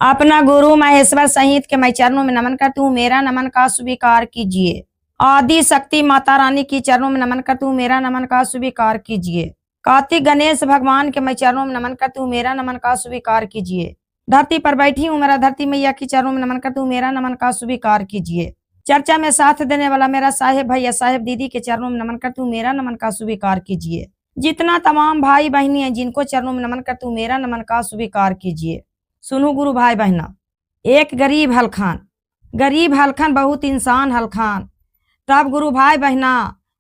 अपना गुरु महेश्वर सहित के मैं चरणों में नमन करती हूँ, मेरा नमन का स्वीकार कीजिए। आदि शक्ति माता रानी की चरणों में नमन करती हूँ, मेरा नमन का स्वीकार कीजिए। कार्तिक गणेश भगवान के मैं चरणों में नमन करती हूँ, मेरा नमन का स्वीकार कीजिए। धरती पर बैठी हूँ, मेरा धरती मैया की चरणों में नमन करती हूँ, मेरा नमन का स्वीकार कीजिए। चर्चा में साथ देने वाला मेरा साहेब भैया साहेब दीदी के चरणों में नमन करती हूँ, मेरा नमन का स्वीकार कीजिए। जितना तमाम भाई बहनी है जिनको चरणों में नमन करती हूँ, मेरा नमन का स्वीकार कीजिए। सुनो गुरु भाई बहना, एक गरीब हलखान बहुत इंसान हलखान। तब गुरु भाई बहना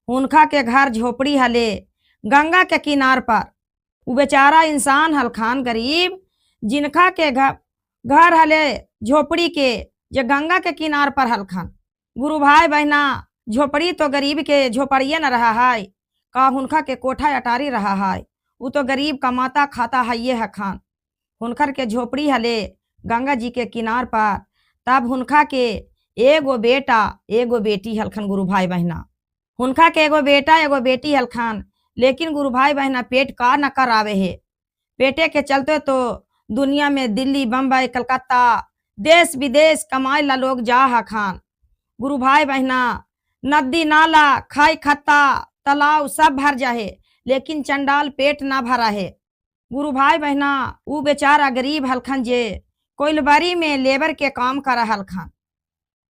उनका के घर झोपड़ी हले गंगा के किनार पर। वो बेचारा इंसान हलखान गरीब जिनका के घर हले झोपड़ी के जो गंगा के किनार पर हलखान। गुरु भाई बहना झोपड़ी तो गरीब के झोपड़िए न रहा है, का उनका के कोठा अटारी रहा है। वो तो गरीब कमाता खाता है ये है खान। हुनकर के झोपड़ी हले गंगा जी के किनार पर। तब हुनका के एगो बेटा एगो बेटी हलखन गुरु भाई बहना। हुनका के एगो बेटा एगो बेटी हलखन, लेकिन गुरु भाई बहना पेट का न कर आवे है। पेटे के चलते तो दुनिया में दिल्ली बम्बई कलकत्ता देश विदेश कमाए ला लोग जा हखान। गुरु भाई बहना नदी नाला खाई खत्ता तालाब सब भर जाहे, लेकिन चंडाल पेट ना भरा है। गुरु भाई बहना वो बेचारा गरीब हलखन जे कोइलबारी में लेबर के काम करा हलखन।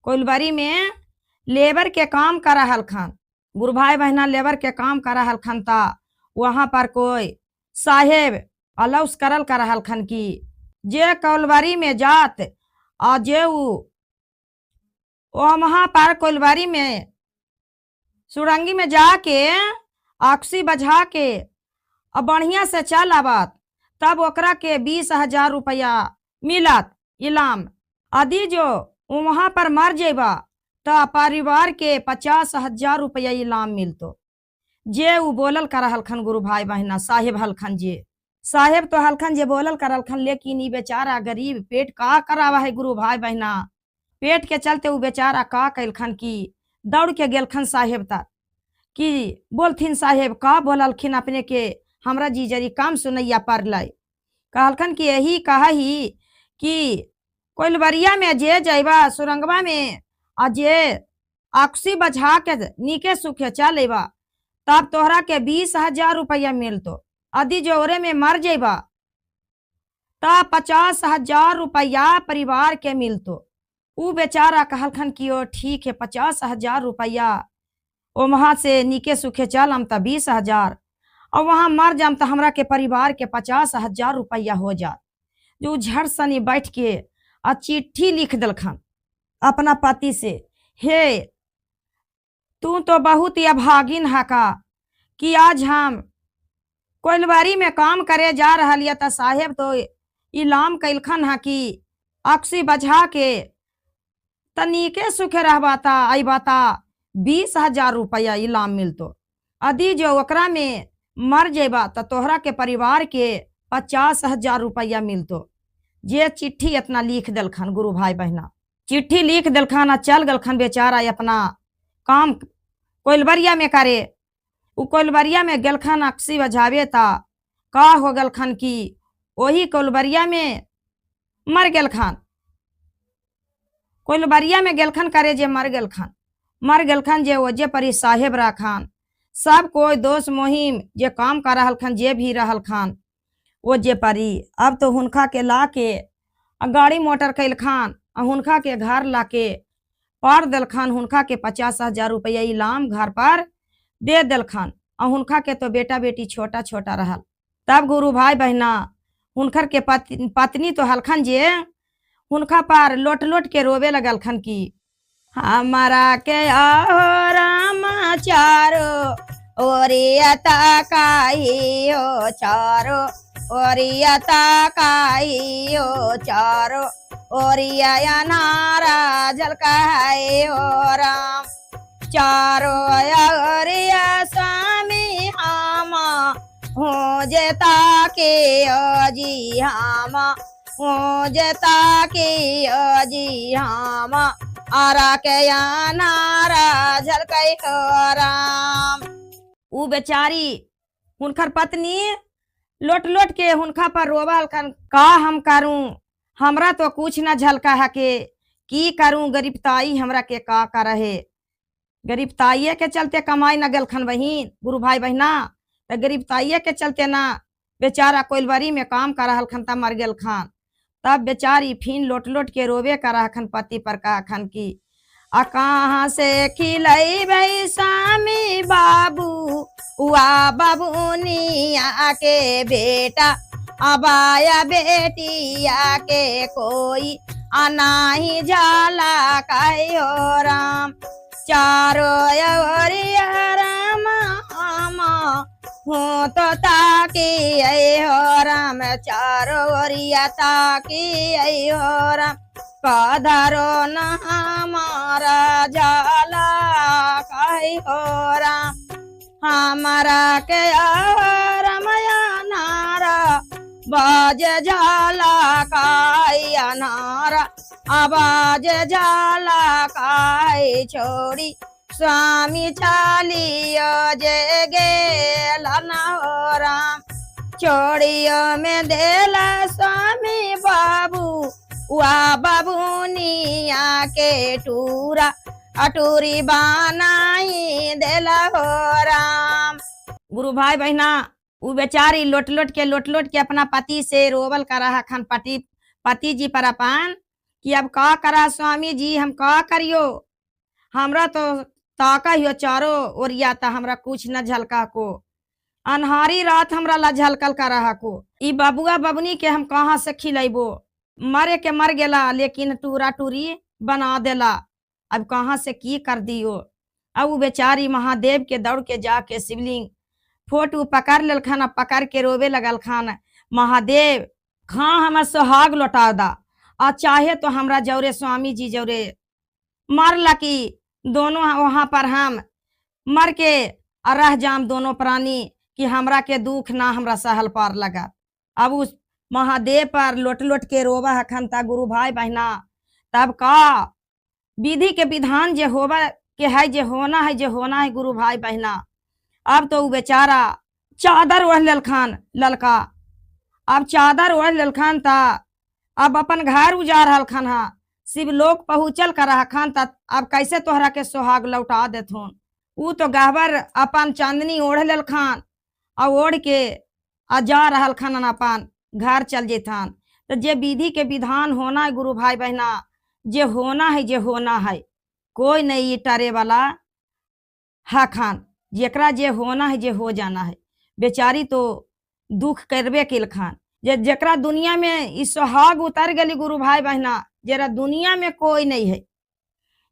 कोइलबारी में लेबर के काम करा हलखन। गुरु भाई बहना लेबर के काम करा हलखन ता वहां पर कोई साहेब अलाउस करल करा हलखन की जे कोइलबारी में जात और जे वहां पर कोइलबारी में सुरंगी में जाके आक्सी बजा के अब बढ़िया से चल आवत, तब ओकरा के 20,000 रुपया मिलत इनाम। यदि जो वहां पर मर जेबा तो परिवार के 50,000 रुपया इनाम मिलतो। जे वो बोलल कर हलखन गुरु भाई बहना साहेब हलखन जे साहेब तो हलखन जे बोलल कर हलखन, लेकिन ये बेचारा गरीब पेट का करावा है गुरु भाई बहना। पेट के चलते वो बेचारा का कैलखन की दौड़ के गेलखन साहेब तक कि बोलथिन साहेब का बोललखिन अपने के हमरा जी जरी काम सुनैया पर लाई। कहलखन कि यही कहा ही कि कोइलबरिया में जे जैबा सुरंगवा में आ जे आक्सी बझा के नीके सुखे चलेबा तब तोहरा के 20,000 रुपया मिलतो। यदि जोरे में मर जेबा तब 50,000 रुपया परिवार के मिलतो। वो बेचारा कहलखन कि ओ ठीक है 50,000 रुपया ओ वहां से नीके सुखे चलम तब 20,000 और वहां मर जाम तो हमरा के परिवार के 50,000 रुपया हो जात। जो झट सनी बैठ के आ चिट्ठी लिख दलखन अपना पति से, हे तू तो बहुत ही अभागिन है का कि आज हम कोइलबारी में काम करे जा रहा लिया था। साहेब तो इलाम कैलखन है कि अक्सी बझा के तनीके सुखे रहबाता आई बाता 20,000 रुपया इलाम मिलतो। यदि जो ओकरा में मर जेबा तो तोहरा के परिवार के 50,000 रुपया मिलतो। जे चिट्ठी इतना लिख दलखन गुरु भाई बहना, चिट्ठी लिख दलखन आ चल गलखन बेचारा अपना काम कोइलबरिया में करे। उ कोइलबरिया में गलखन अक्सी बजावे ता का हो गलखन की वही कोइलबरिया में मर गलखन। कोइलबरिया में गलखन करे जे मर गलखन जे वजे परी साहेब राखान सब कोई दोस्त मोहिम जे काम कर रहलखन जे भी रहलखन वो जे परी। अब तो हुनका के ला के गाड़ी मोटर कैलखन हुनका के घर ला के पर दलखन। हुनका के 50,000 रुपया इनाम घर पर दे दलखन और हुनका के तो बेटा बेटी छोटा छोटा रहल। तब गुरु भाई बहना हुनकर के पत्नी तो हलखन जे हुनका पर लोट लोट के रोवे लगलखन की हमारा के रामा चारो ओरियता काई हो चारो ओरियता काई हो चारो ओरिया नारा झलकाए हो राम चारो ओरिया स्वामी हामा हो जेता के अजी हामा हो जेता के अजी हामा आरा के नारा झलकाई हो राम। उ बेचारी हुनकर पत्नी लोट लोट के हुनका पर रोवल का हम करूं हमरा तो कुछ न झलका है के की करूं, गरीबताई हमरा के का करहे। गरीबताइये के चलते कमाई न गलखन बहिन गुरु भाई बहना, तो गरीबताइये के चलते ना बेचारा कोइलवरी में काम कर हलखन तब मर गेल खान। तब बेचारी फिन लोट लोट के रोवे कर हखन पति पर कहखन की आ कहाँ से खिलई भई स्वामी बाबू हुआ बाबूनिया के बेटा, अबाया बेटिया के कोई अनाही झाला कहो राम। चारो ओरिया राम हो तो ताकी हो राम, चारो ओरिया ताकी हो राम। पधरो न हमारा झाला कहो राम, हमारा के रमया नारा बाज झाला काई अनारा, आवाज झाला काई छोड़ी स्वामी चालियो जे गेला न हो राम। छोड़ियो में देला स्वामी बाबू वा बाबूनिया के टूरा, अटूरी बनाई देला हो राम। गुरु भाई बहना वो बेचारी लोट लोट के अपना पति से रोवल करा हखन पति जी पर अपन कि अब का करा स्वामी जी, हम का करियो, हमरा तो ताका हियो चारो ओरिया ता हमरा कुछ न झलका को, अनहारी रात हमरा ला झलकल करा को। ई बबुआ बबनी के हम कहाँ से खिलेबो, मरे के मर गेला लेकिन टूरा टूरी बना देला, अब कहाँ से की कर दियो। अब वो बेचारी महादेव के दौड़ के जाके शिवलिंग फोटो पकड़ लेलखन, पकड़ के रोवे लगल खान, महादेव खां हमर सुहाग लौटा दा, आ चाहे तो हमरा जौरे स्वामी जी जौरे मारला की दोनों वहां पर हम मर के रह जाम दोनों प्राणी, कि हमरा के दुख ना हमरा सहल पार लगा। अब उस महादेव पर लोट लोट के रोवा हखन ता गुरु भाई बहना। तब का विधि के विधान जे होवा के है, जे होना है गुरु भाई बहना। अब तो बेचारा चादर ओढ़ लेलखन ललका, अब चादर ओढ़ लेलखन ता अब अपन घर उजाड़ हलखन हा, शिवलोक पहुँचल कर हखन ता अब कैसे तोहरा के सुहाग लौटा देथुन। ऊ तो गहबर अपन चांदनी ओढ़ लेलखन और ओढ़ के जा रहल खन अपन घर चल जेथन। तो जे विधि के विधान होना है गुरु भाई बहना, जे होना है कोई नहीं टरे वाला हखन, जेकरा जे होना है जे हो जाना है। बेचारी तो दुख करबे किलखन, जेकरा दुनिया में इस सुहाग उतर गली गुरु भाई बहना, जरा दुनिया में कोई नहीं है,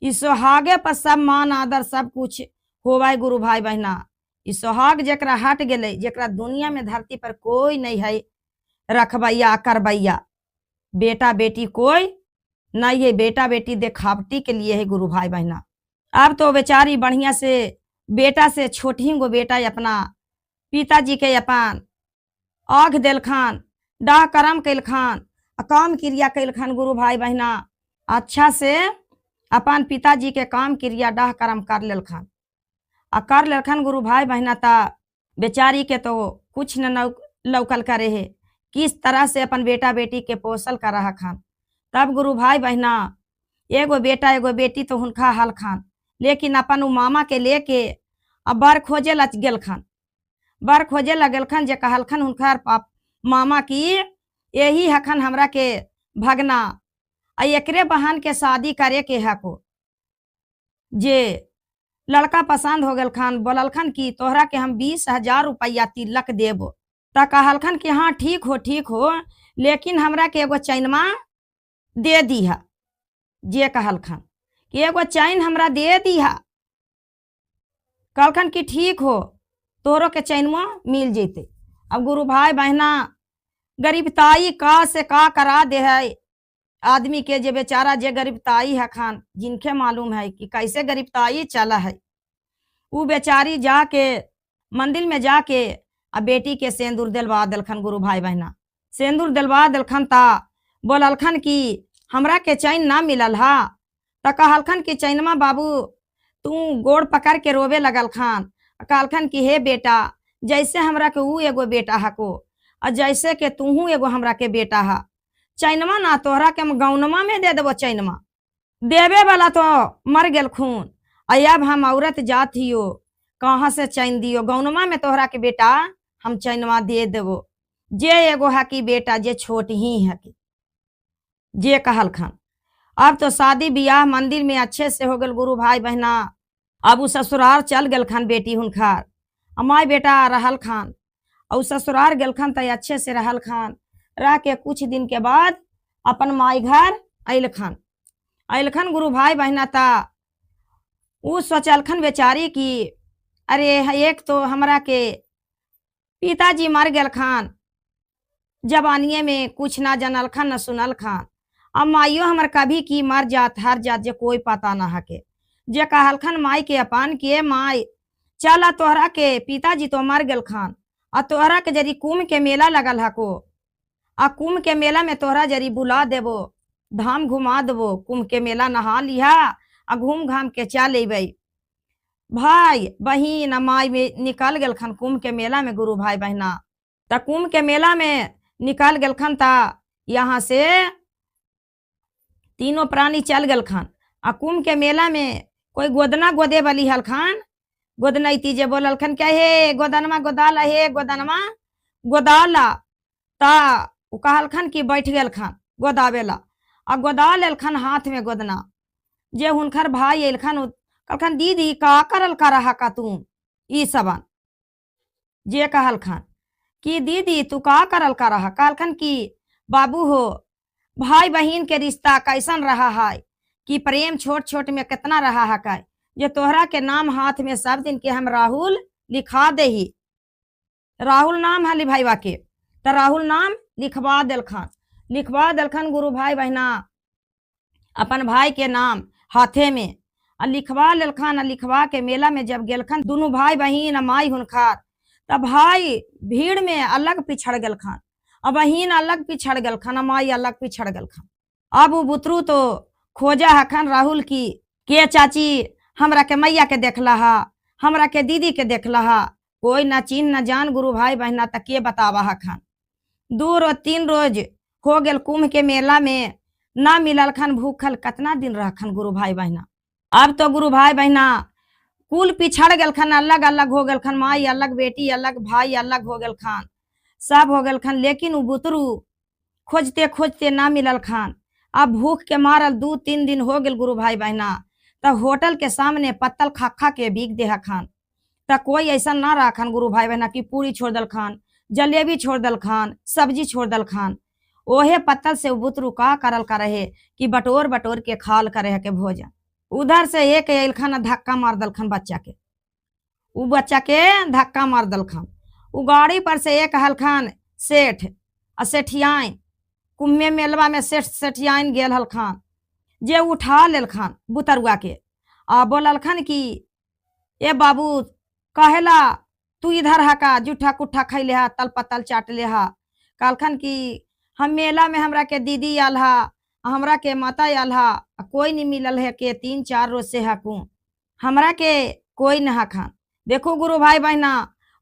इस सुहागे पर सब मान आदर सब कुछ होवा है गुरु भाई बहना। इस सुहाग जेकरा हट गए, जेकरा दुनिया में धरती पर कोई नहीं है रखबैया करबैया, बेटा बेटी कोई नहीं है, बेटा बेटी देखावटी के लिए है गुरु भाई बहना। अब तो बेचारी बढ़िया से बेटा से छोटी गो बेटा अपना पिताजी के अपन आग देलखन, डाह करम कैलखन, काम क्रिया कैलखन गुरु भाई बहना। अच्छा से अपन पिताजी के काम क्रिया डाह करम कर लेलखन, कर लेलखन गुरु भाई बहना। ता बेचारी के तो कुछ न लौकल करे है, किस तरह से अपन बेटा बेटी के पोसल कर हखन। तब गुरु भाई बहना एगो बेटा एगो बेटी तो हुनका हलखन, लेकिन अपन मामा के लेके अब बर खोजे लग गेलखन, बर खोजे लगलखन, जे कहलखन हुनकर मामा की यही हखन हमरा के भगना, एकरे बहन के शादी करे के हको। जे लड़का पसंद हो गलखन, बोललखन कि तोहरा के हम 20,000 रुपया तिलक देबो। ता कहलखन कि हाँ ठीक हो, लेकिन हमरा के एगो चैनमा दे दीहा। जे कहलखन कि एगो चैन हमरा दे दीहा, कहलखन कि ठीक हो, तोरो के चैनमा मिल जेते। अब गुरु भाई बहना गरीबताई का से का करा दे है आदमी के, जे बेचारा जे गरीबताई है खान, जिनके मालूम है कि कैसे गरीबताई चला है। वो बेचारी जाके मंदिर में जाके अब बेटी के सेंदूर दिलवा दिलखन गुरु भाई बहना। सेंदूर दिलवा दिलखन ता बोललखन कि हमरा के चैन ना मिलल हा। ता कहलखन कि चैनमा बाबू तू गोड़ पकड़ के रोवे लगल खान, कहलखन कि हे बेटा, जैसे हमरा के ऊ एगो बेटा हको और जैसे के तूहू एगो हमरा के बेटा हा, चैनमा ना तोहरा के हम गौनमा में दे देबो चैनमा। देवे वाला तो मर गेल खून, अब हम औरत जात हियो, कहाँ से चैन दियो, गौनमा में तोहरा के बेटा हम चैनवा दे देबो। जे एगो है कि बेटा जे छोट ही है कि जे कहल खान। अब तो शादी बियाह मंदिर में अच्छे से हो गल गुरु भाई बहना। अब उ ससुराल चल गल खान बेटी हुनखार, माई बेटा रहल खान, और ससुराल गल खान तो अच्छे से रहल खान। रह के कुछ दिन के बाद अपन माई घर अल खान। अल गुरु भाई बहना ता उ सोचल खान बेचारी की अरे एक तो हमरा के पिताजी मर गल खान, जवानिये में कुछ ना जानल खान न सुनल खान। अब माइयो हमर कभी की मर जात हर जात जे कोई पता ना हके। जे कहल खान माई के अपान किए माई चला तोहरा के पिताजी तो मर गल खान, आ तोहरा के जरी कुंभ के मेला लगल हको, आ कुंभ के मेला में तोहरा जरी बुला देबो, धाम घुमा देबो, कुंभ के मेला नहा लिहा आ घूम घाम के चल अबे। भाई बहिन माई में निकल गल खान कुंभ के मेला में गुरु भाई बहना। त कुंभ के मेला में निकल गल खान ता यहाँ से तीनों प्राणी चल गल खान। आ कुंभ के मेला में कोई गोदना गोदे वाली हल खान, गोदनैती जे बोलल खान क्या हे गोदनमा गोदाला, हे गोदनमा गोदाला। ता उ कहल खान कि बैठ गल खान गोदावेला, आ गोदा लेल खान हाथ में गोदना। जे हुनकर भाई अल खान कहल खान दीदी का करल का रहा का तू ई सबन। जे कहल खान कि दीदी तू का करल का रहा, कहल खान कि बाबू हो भाई बहन के रिश्ता कैसन रहा है कि प्रेम छोट छोट में कितना रहा है का, जे तोहरा के नाम हाथ में सब दिन के हम राहुल लिखा दे ही। राहुल नाम है भाईवा के, तो राहुल नाम लिखवा दिल खान। लिखवा दिल खान गुरु भाई बहना अपन भाई के नाम हाथे में लिखवा लेल खान। लिखवा के मेला में जब गेल खान दोनों भाई बहन माई हुनखार, तब भाई भीड़ में अलग पिछड़ गल खान, अब बहन अलग पिछड़ गल खान, माई अलग पिछड़ गल खान। अब वो बुतरू तो खोजा है खान राहुल की के चाची हमरा के मैया के देखला हा, हमरा के दीदी के देखला हा, कोई ना चीन न जान गुरु भाई बहना तक के बतावा है खान। 2 रोज 3 रोज हो गल कुंभ के मेला में ना मिलल खान, भूखल कितना दिन रह खान गुरु भाई बहना। अब तो गुरु भाई बहना कुल पिछड़ गल खान, अलग अलग हो गल खान, माई अलग बेटी अलग भाई अलग हो गल खान, सब हो गल खान। लेकिन वो बुतरू खोजते खोजते ना मिलल खान। अब भूख के मारल 2-3 दिन हो गल गुरु भाई बहना। तब होटल के सामने पत्तल खा खा के बिक दे खान। तब कोई ऐसा ना रहा खान गुरु भाई बहना कि पूरी छोड़ दल खान, जलेबी छोड़ दल खान, सब्जी छोड़ दल खान। ओहे पत्तल से बुतरू का करल का रहे कि बटोर बटोर के खाल करे के भोजन। उधर से एक अल खान धक्का मार दल खान बच्चा के, उ बच्चा के धक्का मार दल खान। उ गाड़ी पर से एक हल खान सेठ आ सेठियाइन कुम्मे मेलवा में सेठ सेठियाइन गेल हल खान, जे उठा लेल खान बुतरुआ के आ बोलल खान कि ए बाबू कहेला तू इधर हा का, जूठा कुट्ठा खैले हा, तल पतल चाट ले हा। कहल खान कि हम मेला में हमरा के दीदी आल हा, हमरा के माता आल हा, कोई नहीं मिलल है के 3-4 रोज से हकू, हमरा के कोई न खान। देखो गुरु भाई बहना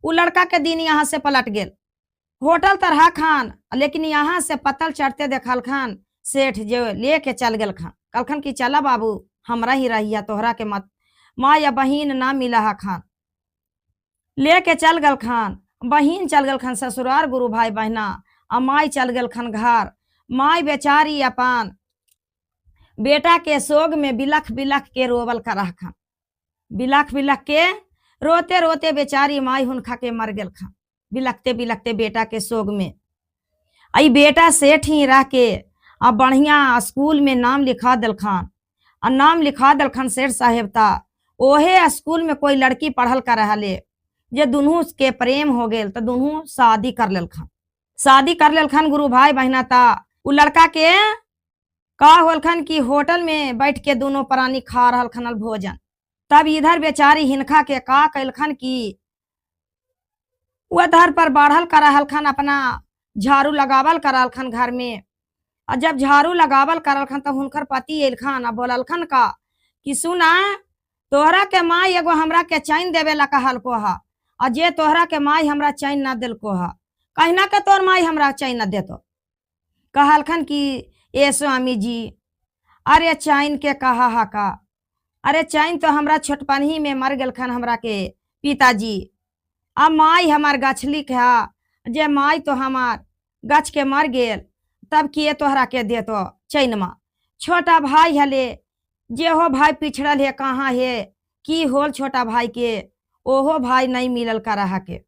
उ लड़का के दिन यहाँ से पलट गेल, होटल तरह खान, लेकिन यहाँ से पतल चढ़ते देखल खान सेठ जो लेके चल गल खान। कहलखन कि चला बाबू हमरा ही रहिया, तोहरा के मत माँ या बहिन ना मिला हा खान। लेके चल गल खान, बहिन चल गल खान ससुराल गुरु भाई बहना, आ माई चल गल खान घर। माई बेचारी अपन बेटा के सोग में बिलख बिलख के रोवल कर खान, बिलख बिलख के रोते रोते बेचारी माई हुनखा के मर गल खान, बिलखते बिलखते बेटा के सोग में। आई बेटा सेठ ही रह के अब बढ़िया स्कूल में नाम लिखा दल खान, और नाम लिखा दल खान सेठ साहेब ता ओहे स्कूल में कोई लड़की पढ़ल कर रहले, जे दुनू के प्रेम हो गेल तो दुनू शादी कर लेल खान। शादी कर लेल खान गुरु भाई बहना ता उ लड़का के का होल खान कि होटल में बैठ के दोनों प्राणी खा रहल खान भोजन। तब इधर बेचारी हिनखा के का कैल खान कि उधर पर बाढ़ल करल खान, अपना झाड़ू लगावल करल खान घर में। और जब झाड़ू लगावल करल खान तो हुनकर पति अल खान आ बोलल खान का कि सुना तोहरा के माई एगो हमरा के चैन देवे ला कहल को हा, और जे तोहरा के माई हमरा चैन ना दिल को हा, कहना के तोर माई हमरा चैन न देतो। कहलखन कि ए स्वामी जी, अरे चैन के कहा हका, अरे चैन तो हमरा छोटपन में मर गेलखन हमरा के पिताजी। अब माई हमार गछली खा, जे माई तो हमार गछ के मर गेल, तब किए तोहरा के देतो चैनमा। छोटा भाई हले, जे हो भाई पिछड़ल है कहाँ है, की होल छोटा भाई के, ओहो भाई नहीं मिलल करहा के।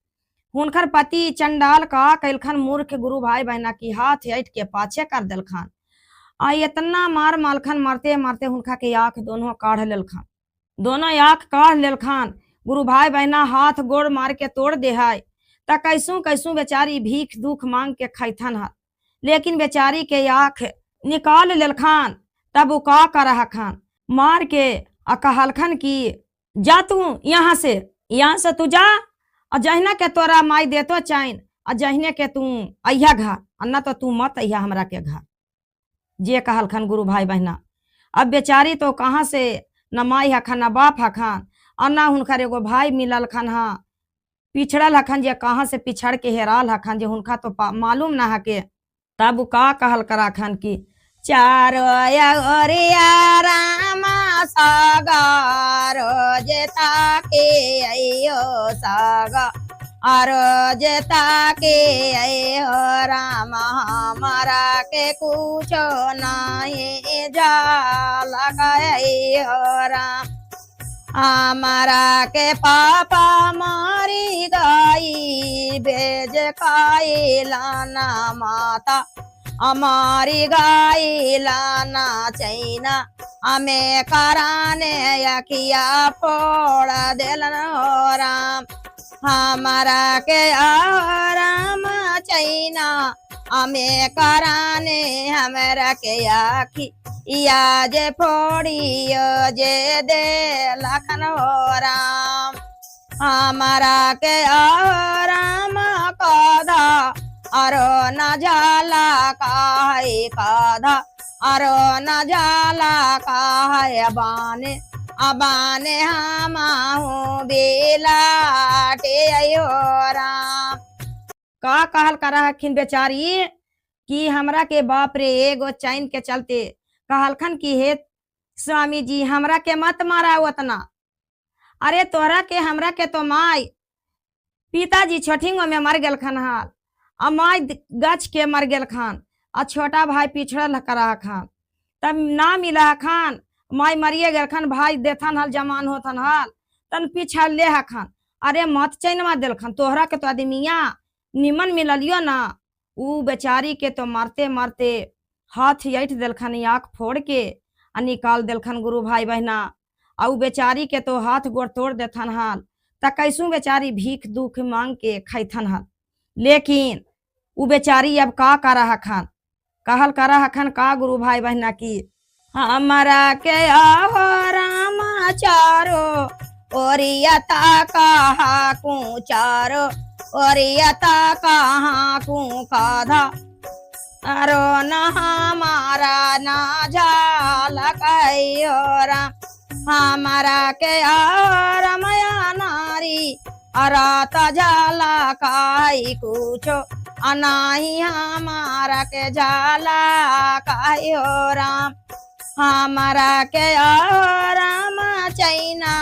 हुनकर पति चंडाल का कैलखन मूर्ख गुरु भाई बहना की हाथ ऐठ के पाछे कर दिलखन। आ इतना मार मालखन, मारते मारते हुनका के आँख दोनों काढ़ लेलखन, दोनों आँख काढ़ लेलखन। गुरु भाई बहना हाथ गोड़ मार के तोड़ दे है, त कैसू कैसू बेचारी भीख दुख मांग के खैथन है, लेकिन बेचारी के आँख निकाल लेलखन। तब उ का करहखन, मार के आ कहलखन कि जा तू यहाँ से तू जा, और जहना के तोरा माई देतो चैन, और जहने के तू अहिया घर, अन्ना तो तू मत अहिया हमरा के घर। जे कहलखन गुरु भाई बहना। अब बेचारी तो कहाँ से न माई हखन न बाप हखन, और न हुनकर एगो भाई मिलल खन हा, पिछड़ल हखन, जे कहाँ से पिछड़ के हेराल हखन, जे हुनका तो मालूम ना हके। तब का कहल कराखन कि चारो ओरिया रामा सागारो जेता के अयो सागा, आरो जेता के अयो रामा, हमारा के कुछो नहीं जाला गयो राम। हमारा के पापा मारी गाई बेज खाई लाना माता, हमारी गाई लाना चैना, हमें कराने यकिया फोड़ दिलन हो राम। हमारा के राम चैना, हमें कराने हमरा के आखी या जे फोड़ियो जे दे लखन हो राम। हमारा के राम कधा अरो न जाला काहे कधा, अरो न जाला काहे बाने, अबाने हमाहू बेलाटे अयो राम। का कहल करहखिन बेचारी कि हमरा के बाप रे एगो चैन के चलते कहलखन कि हे स्वामी जी, हमरा के मत मारा उतना, अरे तोरा के हमरा के तो माई पिताजी छोटिंगो में मर गेलखन हाल, आ माई गछ के मर गेलखन, आ छोटा भाई पिछड़ल करहखन, तब ना मिला खान, माई मरिए गेलखन, भाई देथन हल जमान होथन हल, तन पिछड़ ले हखन। अरे मत चैनमा दिलखन, तोहरा के तो आदमिया निमन मिललियो ना। ऊ बेचारी के तो मारते मारते हाथ ऐठ दिलखन, आँख फोड़ के आ निकाल दिलखन गुरु भाई बहना। आ ऊ बेचारी के तो हाथ गोड़ तोड़ देथन हाल, त कैसू बेचारी भीख दुख मांग के खैथन हाल। लेकिन ऊ बेचारी अब का करहखन, कहल करहखन का गुरु भाई बहना की हमारा के आहो रामा चारो ओरियता कहा कू चारो, ओरियता कहा कू काधा, अरो न हमारा ना झाला कहियो राम। हमारा के रमया नारी अरात झाला काई कुछो, अनाही हमारा के झाला कहियो राम। हमारा के राम चैना,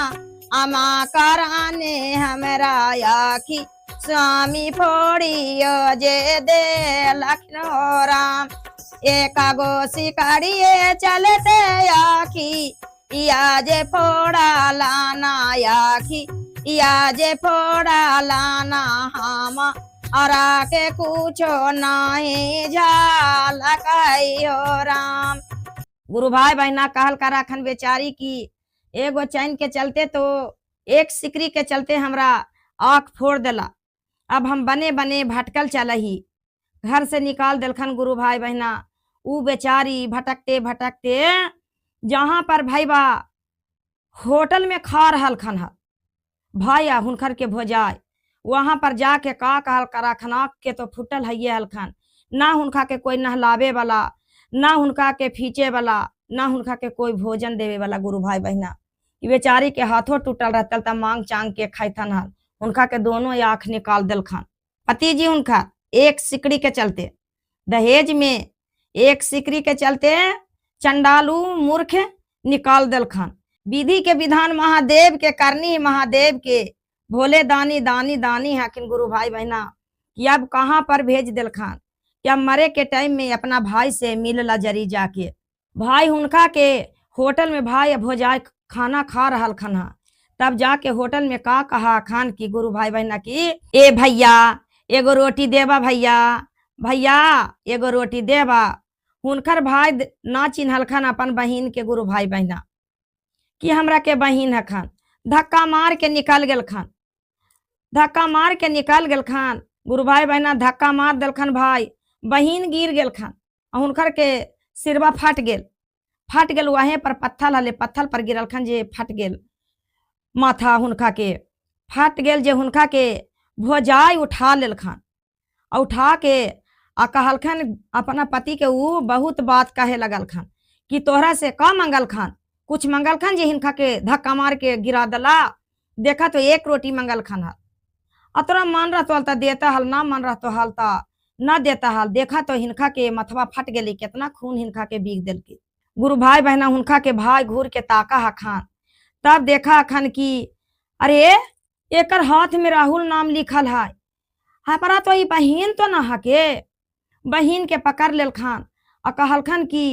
अमा कराने हमरा आखी, स्वामी फोड़ियो जे दे लखनो राम। एक गो शिकारिये चलते आखी, या जे फोड़ा लाना आखी, या जे फोड़ा लाना हम, अरा के कुछो नहीं झाला कहियो राम। गुरु भाई बहना कहल कराखन बेचारी की एगो चैन के चलते तो एक सिकरी के चलते हमरा आँख फोड़ देला। अब हम बने बने भटकल चलही, घर से निकाल दिलखन गुरु भाई बहना। ऊ बेचारी भटकते भटकते जहाँ पर भैबा होटल में खा रहल खन भाई हुनकर के भोजाय, वहां पर जाके का कहल कराखन, आँख के तो फुटल है हलखन, ना हुनका के कोई नहलावे वाला, ना हुनका के फींचे वाला, ना हुनका के कोई भोजन देवे वाला। गुरु भाई बहना बेचारी के हाथों टूटल रहतल त मांग चांग के खैथन हल, उनका के दोनों आँख निकाल दिलखन। पति जी उनका एक सिकड़ी के चलते दहेज में एक सिकरी के चलते चंडालू मूर्ख निकाल दल खान। विधि के विधान महादेव के करनी महादेव के, भोले दानी दानी दानी हकिन गुरु भाई बहना। कि अब कहाँ पर भेज दिल खान, क्या मरे के टाइम में अपना भाई से मिलला जरी जाके। भाई हुनका के होटल में भाई भोजाए खाना खा रहा खाना, तब जाके होटल में का कहा खान की गुरु भाई बहना की, ए भैया एगो रोटी देवा, भैया भैया एगो रोटी देवा। हुनकर भाई ना चिन्हल खान अपन बहिन के गुरु भाई बहना कि हमरा के बहिन है खान। धक्का मार के निकल गेल खान, धक्का मार के निकल गेल खान। गुरु भाई बहना धक्का मार दिल खान, भाई बहिन गिर गेल खान। हुनकर के सिरवा फट गेल वहीं पर पत्थर हले, पत्थर पर गिरल खान जे फट गेल माथा हुनका के फट गेल। जे हुनका के भोजाई उठा लेल खान, उठा के आ कहल खान अपना पति के ऊ बहुत बात कहे लगल खान कि तोहरा से का मंगल खान, कुछ मंगल खान जे हिनका के धक्का मार के गिरा दला। देखा तो एक रोटी मंगल खान हल, अतरा मन रह तो देता हल, ना मन रह तो हल ता न देता हल। देखा तो हिनका के मथवा फट गेली, कितना खून हिनका के बीग दिल के। गुरु भाई बहना हुनका के भाई घूर के ताका हा खान, तब देखा खान की अरे एकर हाथ में राहुल नाम लिखल है, हमारा तो ये बहिन तो ना हके। बहिन के पकड़ लेल खान और कहल खान की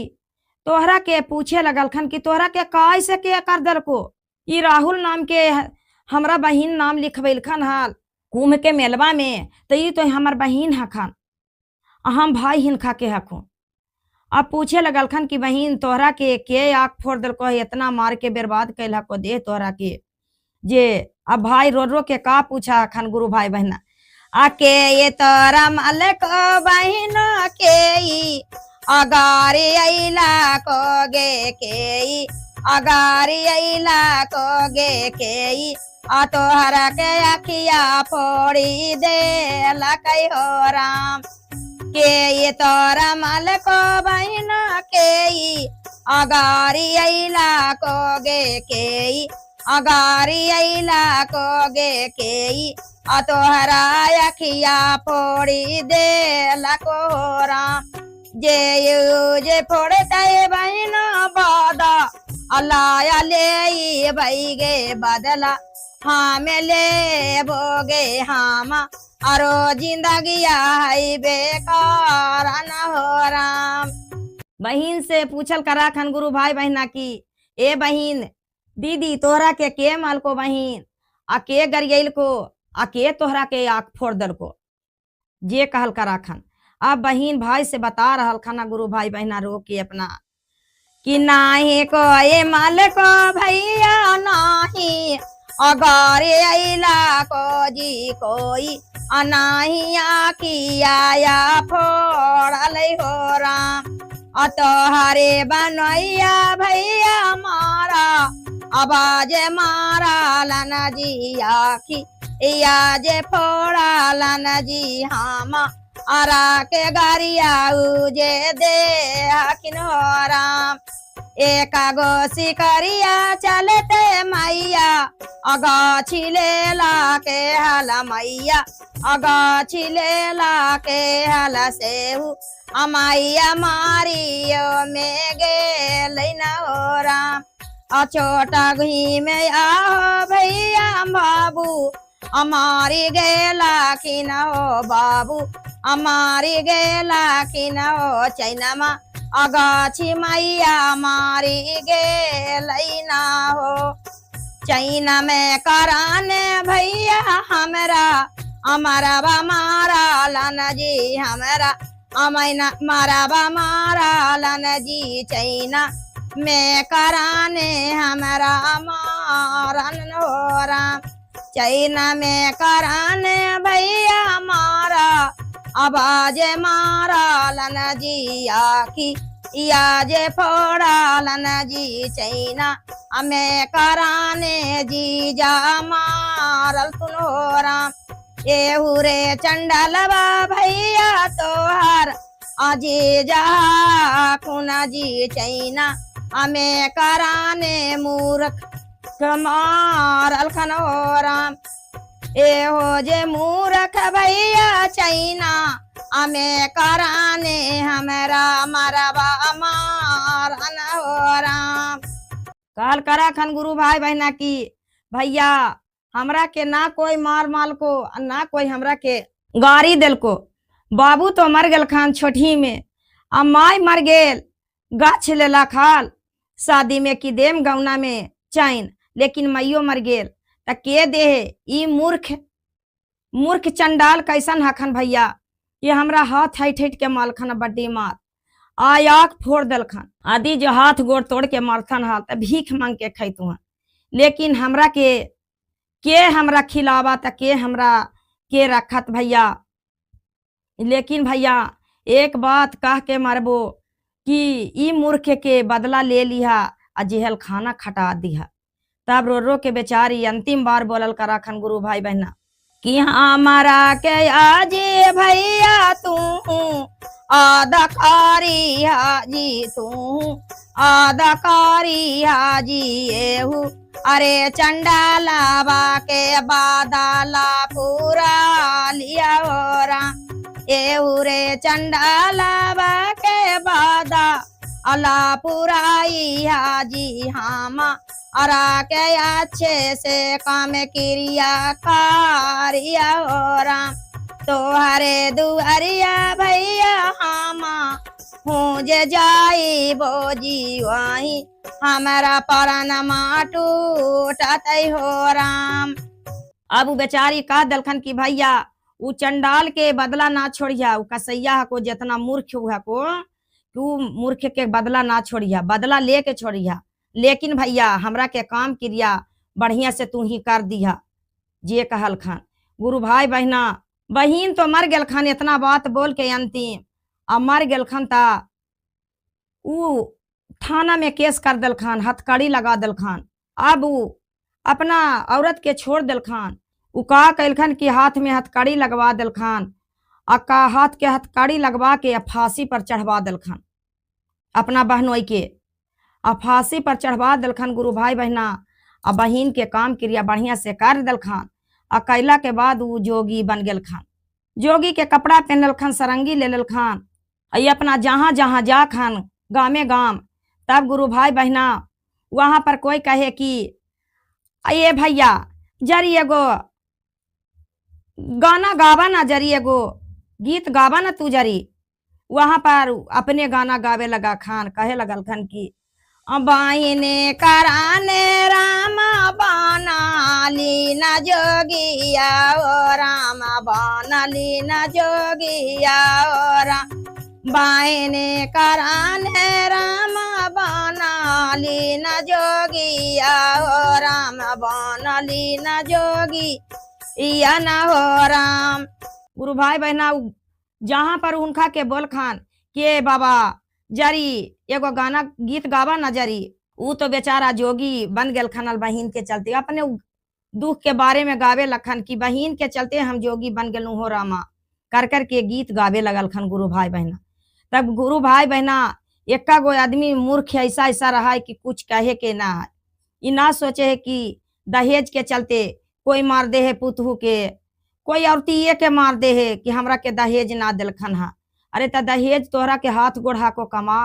तोहरा के पूछे लगल खान कि तोहरा के कैसे के कर दल को, ये राहुल नाम के हमरा बहिन नाम लिखवेल खान हाल कुंभ के मेलवा में, तो ये तो हमार बहिन है खान, हम भाई हिनका के हखो। अब पूछे लगल खान कि बहिन तोहरा के आँख फोड़ दल को, इतना मार के बर्बाद कैल को दे तोहरा के जे। अब भाई रो के का पूछा खान गुरु भाई बहना, आके ये तोरा मालिक बहन के अगारी अइला को गे के, अगारी अइला को गे के, आ तोहरा के अखिया फोड़ी दे लकई हो राम। के ये तोरा मालिक बहन के अगारी अइला को गे के, अगारी अइला को गे के, आ तोहरा अखिया फोड़ी दे लको राम। जे फोड़े तय बहना बादा अल्लाह ले भई गे बदला, हम ले बोगे हम अरो जिंदगिया है बेकार न हो राम। बहिन से पूछल करा खन गुरु भाई बहना की, ए बहिन दीदी तोहरा के माल को बहिन, आ के गरियल को, आ के तोहरा के आँख फोड़ दल को, जे कहल करा खन। अब बहिन भाई से बता रहल खाना गुरु भाई बहना रो के अपना कि नाही को ये माल को भैया नाही अगारे अइला को जी कोई, अनाही आखी आया फोड़ल हो राम। तोहरे बनैया भैया मारा आवाज मारा लन जी आखी, या जे फोड़ा लन जी हम आरा के गारिया जे दे हकिन हो राम। एक गो शिकारिया चलते मैया अगाछी लेला के हल मैया, अगाछी लेला के हल सेहू अमैया मारियो में गेल न हो राम। छोटा घी में आओ भैया बाबू अमारी गेला कि न हो बाबू, अमारी गेला कि न हो चैनमा अगाछी मैया मारी गेल न हो। चैना में कराने भैया हमरा हमारा बा मारा लन जी, हमरा अमैना मारा बा मारा लन जी। चैना में कराने हमरा मारन हो राम। चैना में कराने भैया मारा आवाज मारा लन जी आखी, या जे फोड़ा लन जी चैना हमें कराने जी जा मारल तुन हो राम। एहू रे चंडलवा भैया तोहार आजे जा खुना जी चैना हमें कराने मूर्ख मारल खन हो राम। ए हो जे मूर्ख भैया चैना हमें कराने हमरा मरवा मारन हो राम। कहल करा खन गुरु भाई बहना की भैया हमरा के ना कोई मार माल को ना कोई हमरा के गाड़ी दिल को। बाबू तो मर गल खान छोटी में, आ माई मर गेल गाछ लेला खाल। शादी में की देम गौना में चैन, लेकिन मैयो मर गेल त के दे। ई मूर्ख मूर्ख चंडाल कैसन हखन भैया, ये हमरा हाथ हैठ हैठ के मालखन बड्डी मार आख फोड़ दलखन। आदि जो हाथ गोड़ तोड़ के मारथन हाल त भीख मांग के खैतु हन, लेकिन हमरा के हमरा खिलावा त के हमरा के रखत भैया। लेकिन भैया एक बात कह के मरबो कि ई मूर्ख के बदला ले लिहा आ जेहल खाना खटा दिहा। तब रो रो के बेचारी अंतिम बार बोलल करा खन गुरु भाई बहना कि हमारा के आजे भैया तू आदकारी हाजी, तू आदकारी हाजी एहू। अरे चंडालावा के बादला पूरा लिया हो राम। एहू रे चंडालावा के बादा अला पुराई हाजी हामा। अरा के अच्छे से काम क्रिया कारिया हो राम। तो हरे दुआरिया भैया हामा हूँ जे जाई बोजी वही हमारा परनमा टूटत हो राम। अब बेचारी कह दलखन की भैया उ चंडाल के बदला ना छोड़िया, उ कसैया को जितना मूर्ख हुआ को तू मूर्ख के बदला ना छोड़िया, बदला लेके छोड़िया। लेकिन भैया हमरा के काम क्रिया बढ़िया से तू ही कर दिया जे कहल खान। गुरु भाई बहना बहिन तो मर गेल खान, इतना बात बोल के अंतिम अब मर गेल खान ता उ थाना में केस कर दल खान, हथकड़ी लगा दल खान। अब उ अपना औरत के छोड़ दल खान। उ का कैल खान कि हाथ में हथकड़ी लगवा दल खान, अक्का हाथ के हथकड़ी लगवा के फांसी पर चढ़वा दल खान अपना बहनोई के। अब फांसी पर चढ़वा दल खान गुरु भाई बहना। अब बहिन के काम क्रिया बढ़िया से कर दल खान। आ कैला के बाद उ जोगी बन गेल खान। जोगी के कपड़ा पहनल खान, सरंगी ले लल खान, आई अपना जहां जहां जा खान गामे गाम। तब गुरु भाई बहना वहां पर कोई कहे कि ये भैया जरी एगो गाना गावा ना, जरी एगो गीत गावा ना तू जरी। वहां पर अपने गाना गावे लगा खान। कहे लगल खान की बाइने कराने रामा बनाली न जोगिया ओ रामा बनाली न जोगिया ओ राम। बाइने कराने रामा बनाली न जोगिया ओ राम बनाली न जोगी या न हो राम। गुरु भाई बहना जहां पर उनका के बोल खान के बाबा जरी एगो गाना गीत गावा ना जरी। उ तो बेचारा जोगी बन गेल खनल बहिन के चलते। अपने दुख के बारे में गावे लखन कि बहिन के चलते हम जोगी बन गेलू हो रामा, कर कर के गीत गावे लगल खन गुरु भाई बहना। तब गुरु भाई बहना एक्का गो आदमी मूर्ख ऐसा ऐसा रहा है कि कुछ कहे के ना है। ई ना सोचे है कि दहेज के चलते कोई मार दे है पुतहू के, कोई औरतिये के मार दे है कि हमरा के दहेज ना दिलखन हा। अरे त दहेज तोहरा के हाथ गोढ़ा को कमा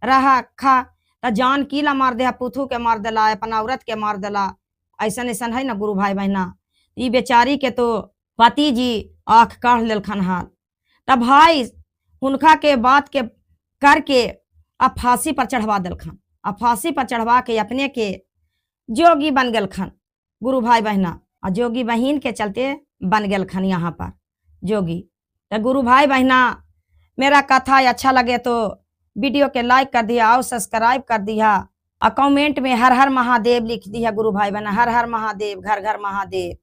रहा खा, त जान कीला मार दे, पुथू के मार देला, अपना औरत के मार देला। ऐसा ऐसा है ना गुरु भाई बहना। ई बेचारी के तो पति जी आंख काढ़ लेलखन हाल। तब भाई उनका के बात के करके अब फांसी पर चढ़वा दिलखन। अब फांसी पर चढ़वा के अपने के जोगी बन गेल खन गुरु भाई बहना। और जोगी बहिन के चलते बन गेल खन यहाँ पर जोगी। तो गुरु भाई बहना मेरा कथा अच्छा लगे तो वीडियो के लाइक कर दिया और सब्सक्राइब कर दिया और कमेंट में हर हर महादेव लिख दिया गुरु भाई बहना। हर हर महादेव, घर घर महादेव।